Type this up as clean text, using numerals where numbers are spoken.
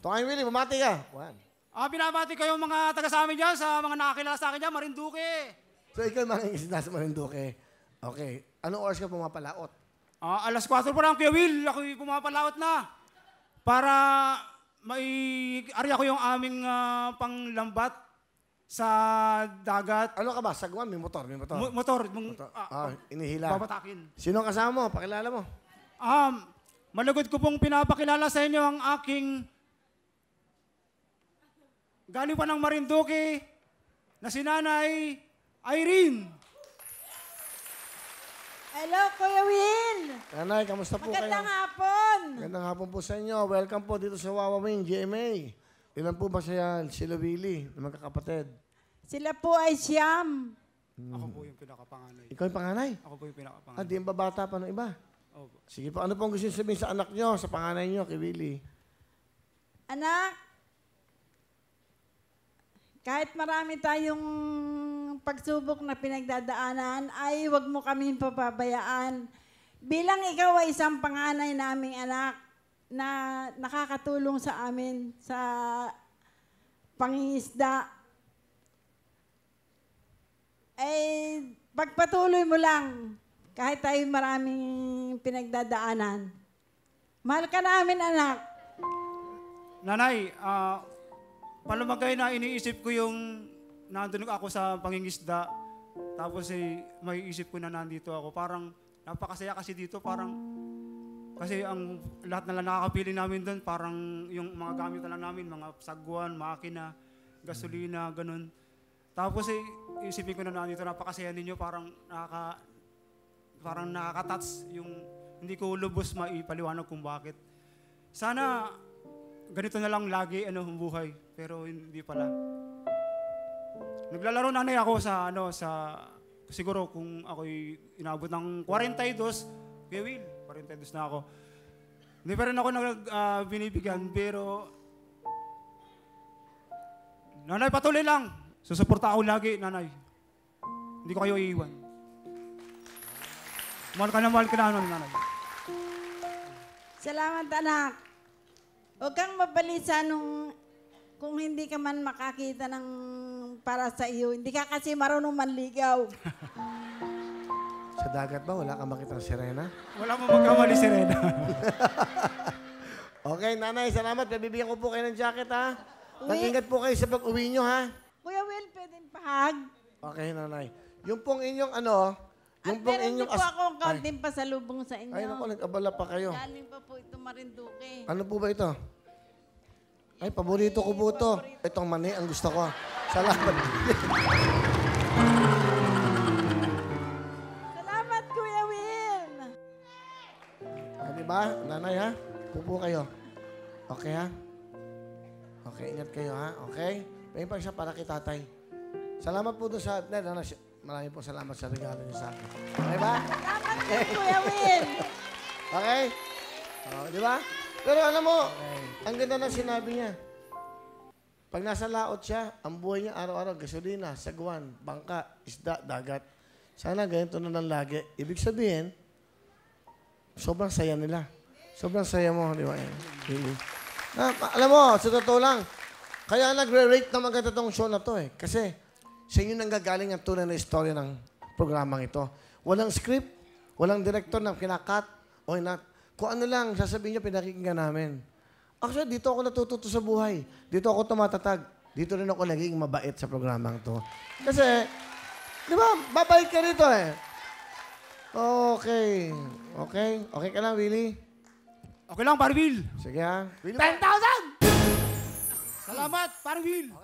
Tokayo Willie, bumati ka. Binabati ko yung mga taga sa amin dyan, sa mga nakakilala sa akin dyan, Marinduque. So, ikaw yung mga isda sa Marinduque. Okay. Anong oras ka pumapalaot? Alas 4 pa lang, Kuya Will. Ako'y pumapalaot na. Para ari ako yung aming panglambat sa dagat. Ano ka ba? Sagwan? May motor? Motor. Inihila. Babatakin. Sino kasama mo? Pakilala mo. Malugod ko pong pinapakilala sa inyo ang aking galing pa ng Marinduque na si Nanay Irene. Hello, Kuya Will. Nanay, kamusta po kayo? Magandang hapon. Magandang hapon po sa inyo. Welcome po dito sa Wawawing GMA. Ilan po ba siya? Sila Willie, ng magkakapatid. Sila po ay siyam. Ako po yung pinakapanganay. Ikaw yung panganay? Ako po yung pinakapanganay. Di yung babata pa ng iba? Opo. Sige po, ano pong gusto niyo sabihin sa anak niyo, sa panganay niyo, kay Willie? Anak, kahit marami tayong pagsubok na pinagdadaanan, ay huwag mo kaming papabayaan. Bilang ikaw ay isang panganay naming anak na nakakatulong sa amin sa pangingisda, ay pagpatuloy mo lang kahit tayo maraming pinagdadaanan. Mahal ka namin, anak. Nanay, palumagay na iniisip ko yung nandun ako sa pangingisda. Tapos may isip ko na nandito ako. Parang napakasaya kasi dito. Kasi ang lahat na lang nakakapili namin doon, parang yung mga gamit na lang namin, mga sagwan, makina, gasolina, ganun. Tapos isipin ko na nandito, napakasaya ninyo, parang nakaka-touch yung hindi ko lubos maipaliwanag kung bakit. Sana ganito na lang lagi ang buhay, pero hindi pala. Naglalaro nanay ako sa siguro kung ako'y inabot ng 42, Kuya Will, 42 na ako. Hindi pa rin ako binibigyan, pero nanay, patuloy lang. Susuporta ako lagi, nanay. Hindi ko kayo iiwan. Mahal ka na, nanay. Salamat, anak. Huwag kang mabalisa kung hindi ka man makakita ng para sa iyo. Hindi ka kasi marunong manligaw. Sa dagat ba? Wala kang makitang sirena? Wala mo magkamali si Rena. Okay, nanay, salamat. Bibigyan ko po kayo ng jacket, ha? Uwi. Mag-ingat po kayo sa pag-uwi nyo, ha? Kuya Will, pwedeng pahag. Okay, nanay. Yung pong inyong At meron din po akong kaunting pasalubong sa inyo. Ay, naku, nag-abala pa kayo. Galing pa po ito Marinduque. Ano po ba ito? Ay, paborito ko po ito. Itong mani ang gusto ko. Salamat. Salamat, Kuya Will. Diba, nanay, ha? Pupo kayo. Okay, ha? Okay, ingat kayo, ha? Okay? Pahing pa siya para kay tatay. Salamat po doon sa... Maraming po salamat sa regalo niyo sa akin. Okay ba? Salamat din, Kuya Will. Okay? Di ba? Pero alam mo, ang ganda na sinabi niya. Pag nasa laot siya, ang buhay niya araw-araw, gasolina, sagwan, bangka, isda, dagat. Sana ganito na lang lagi. Ibig sabihin, sobrang saya nila. Sobrang saya mo, di ba? Really. Alam mo, sa totoo lang, kaya nagre-rate naman ganda tong show na to eh. Kasi sa inyo nanggagaling ang tunay na istorya ng programang ito. Walang script, walang director na kinakat o not. Kung ano lang, sasabihin niyo, pinakikinggan namin. Actually, dito ako natututo sa buhay. Dito ako tumatatag. Dito rin ako naging mabait sa programang to. Kasi, di ba, babalik ka rito eh. Okay. Okay? Okay ka lang, Willie? Okay lang, Parville. Sige ha. 10,000! Salamat, Parville.